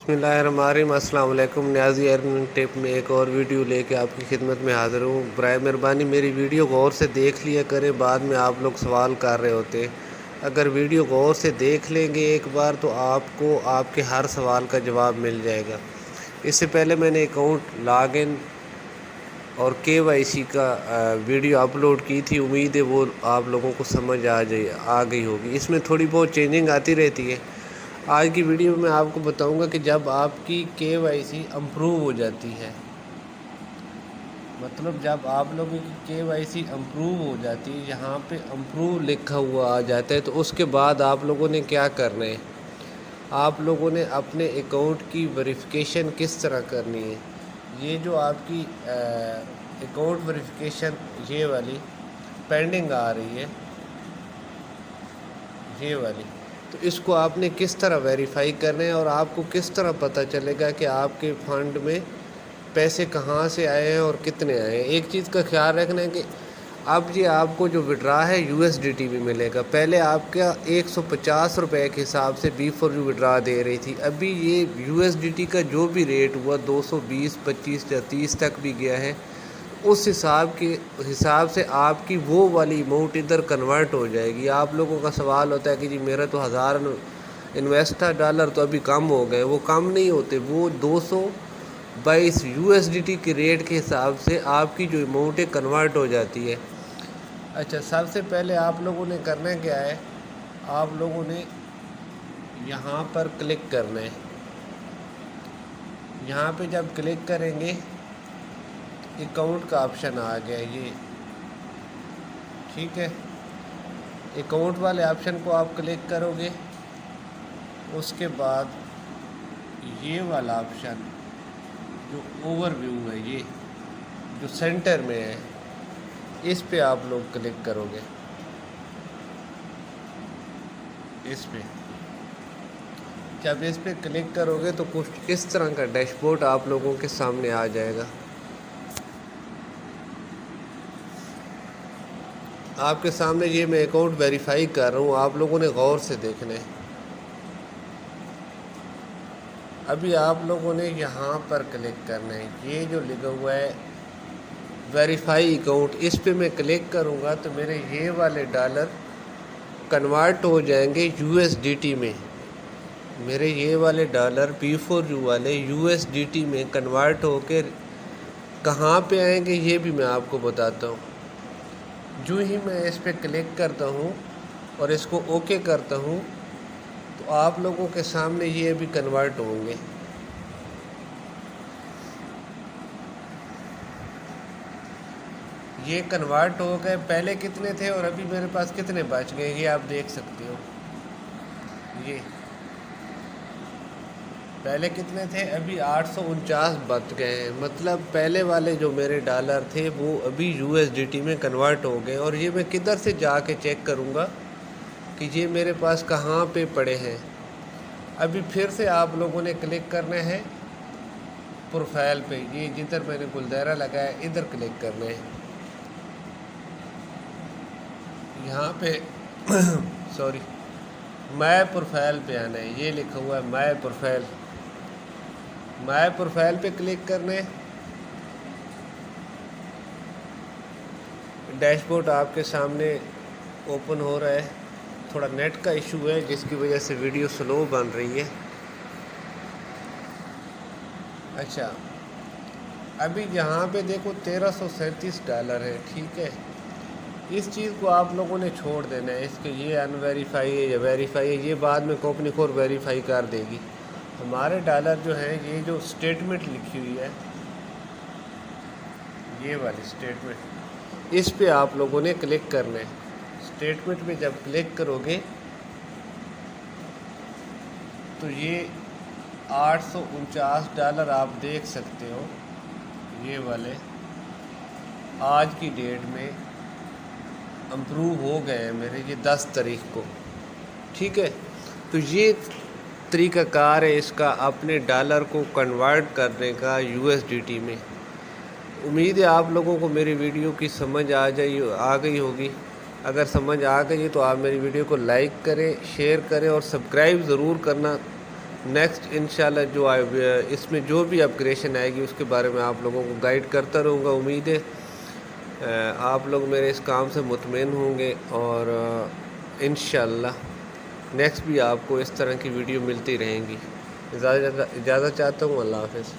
बिस्मिल्लाहिर्रहमानिर्रहीम। अस्सलाम वालेकुम। न्याज़ी अर्निंग टिप में एक और वीडियो लेके आपकी खिदमत में हाज़िर हूँ। बराए मेहरबानी मेरी वीडियो गौर से देख लिया करें, बाद में आप लोग सवाल कर रहे होते। अगर वीडियो गौर से देख लेंगे एक बार तो आपको आपके हर सवाल का जवाब मिल जाएगा। इससे पहले मैंने अकाउंट लॉगिन और KYC का वीडियो अपलोड की थी। उम्मीद है वो आप लोगों को समझ आ गई होगी। इसमें थोड़ी बहुत चेंजिंग आती रहती है। आज की वीडियो में मैं आपको बताऊंगा कि जब आपकी KYC अप्रूव हो जाती है, मतलब जब आप लोगों की KYC अप्रूव हो जाती है, यहाँ पे अप्रूव लिखा हुआ आ जाता है, तो उसके बाद आप लोगों ने क्या करना है, आप लोगों ने अपने अकाउंट की वेरिफिकेशन किस तरह करनी है। ये जो आपकी अकाउंट वेरिफिकेशन ये वाली पेंडिंग आ रही है, ये वाली, तो इसको आपने किस तरह वेरीफाई करना है और आपको किस तरह पता चलेगा कि आपके फ़ंड में पैसे कहाँ से आए हैं और कितने आए हैं। एक चीज़ का ख्याल रखना है कि अब ये आपको जो विड्रा है USDT में मिलेगा। पहले आपका 150 रुपये के हिसाब से B4U विड्रा दे रही थी। अभी ये USDT का जो भी रेट हुआ 220, 25 या 30 तक भी गया है। उस हिसाब से आपकी वो वाली अमाउंट इधर कन्वर्ट हो जाएगी। आप लोगों का सवाल होता है कि जी मेरा तो 1000 इन्वेस्ट था डॉलर, तो अभी कम हो गए। वो कम नहीं होते, वो 222 USDT के रेट के हिसाब से आपकी जो अमाउंट है कन्वर्ट हो जाती है। अच्छा, सबसे पहले आप लोगों ने करना क्या है, आप लोगों ने यहाँ पर क्लिक करना है। यहाँ पे जब क्लिक करेंगे अकाउंट का ऑप्शन आ गया ये, ठीक है। अकाउंट वाले ऑप्शन को आप क्लिक करोगे, उसके बाद ये वाला ऑप्शन जो ओवरव्यू है, ये जो सेंटर में है, इस पे आप लोग क्लिक करोगे। इस पे जब इस पे क्लिक करोगे तो कुछ इस तरह का डैशबोर्ड आप लोगों के सामने आ जाएगा। आपके सामने ये मैं अकाउंट वेरीफाई कर रहा हूँ, आप लोगों ने गौर से देखना है। अभी आप लोगों ने यहाँ पर क्लिक करना है, ये जो लिखा हुआ है वेरीफाई अकाउंट, इस पे मैं क्लिक करूँगा तो मेरे ये वाले डॉलर कन्वर्ट हो जाएंगे USDT में। मेरे ये वाले डॉलर B4U वाले USDT में कन्वर्ट होकर कहाँ पे आएंगे ये भी मैं आपको बताता हूँ। जो ही मैं इस पे क्लिक करता हूँ और इसको ओके करता हूँ तो आप लोगों के सामने ये भी कन्वर्ट होंगे। ये कन्वर्ट हो गए। पहले कितने थे और अभी मेरे पास कितने बच गए ये आप देख सकते हो। ये पहले कितने थे, अभी 849 बच गए हैं। मतलब पहले वाले जो मेरे डॉलर थे वो अभी USDT में कन्वर्ट हो गए। और ये मैं किधर से जाके चेक करूँगा कि ये मेरे पास कहाँ पे पड़े हैं। अभी फिर से आप लोगों ने क्लिक करना है प्रोफाइल पे, ये जिधर मैंने गुलदारा लगाया इधर क्लिक करना है। यहाँ पे सॉरी, माय प्रोफाइल पे आना है। ये लिखा हुआ है माय प्रोफाइल, माय प्रोफाइल पे क्लिक करना है। डैशबोर्ड आपके सामने ओपन हो रहा है। थोड़ा नेट का इशू है जिसकी वजह से वीडियो स्लो बन रही है। अच्छा, अभी यहाँ पे देखो 1337 डॉलर है, ठीक है। इस चीज़ को आप लोगों ने छोड़ देना है। इसके ये अनवेरीफाई है या वेरीफाई है, ये बाद में कंपनी को वेरीफाई कर देगी। हमारे डॉलर जो है, ये जो स्टेटमेंट लिखी हुई है, ये वाली स्टेटमेंट, इस पे आप लोगों ने क्लिक करना है। स्टेटमेंट पे जब क्लिक करोगे तो ये 849 डॉलर आप देख सकते हो। ये वाले आज की डेट में अप्रूव हो गए हैं मेरे, ये 10 तारीख को, ठीक है। तो ये तरीक़ाकार है इसका अपने डॉलर को कन्वर्ट करने का USDT में। उम्मीद है आप लोगों को मेरी वीडियो की समझ आ गई होगी। अगर समझ आ गई तो आप मेरी वीडियो को लाइक करें, शेयर करें और सब्सक्राइब ज़रूर करना نیکسٹ انشاءاللہ جو اس میں جو بھی اپگریشن آئے گی اس کے بارے میں آپ لوگوں کو گائیڈ کرتا رہوں گا. امید ہے آپ لوگ میرے اس کام سے مطمئن ہوں گے، اور انشاءاللہ نیکسٹ بھی آپ کو اس طرح کی ویڈیو ملتی رہیں گی. اجازت چاہتا ہوں. اللہ حافظ.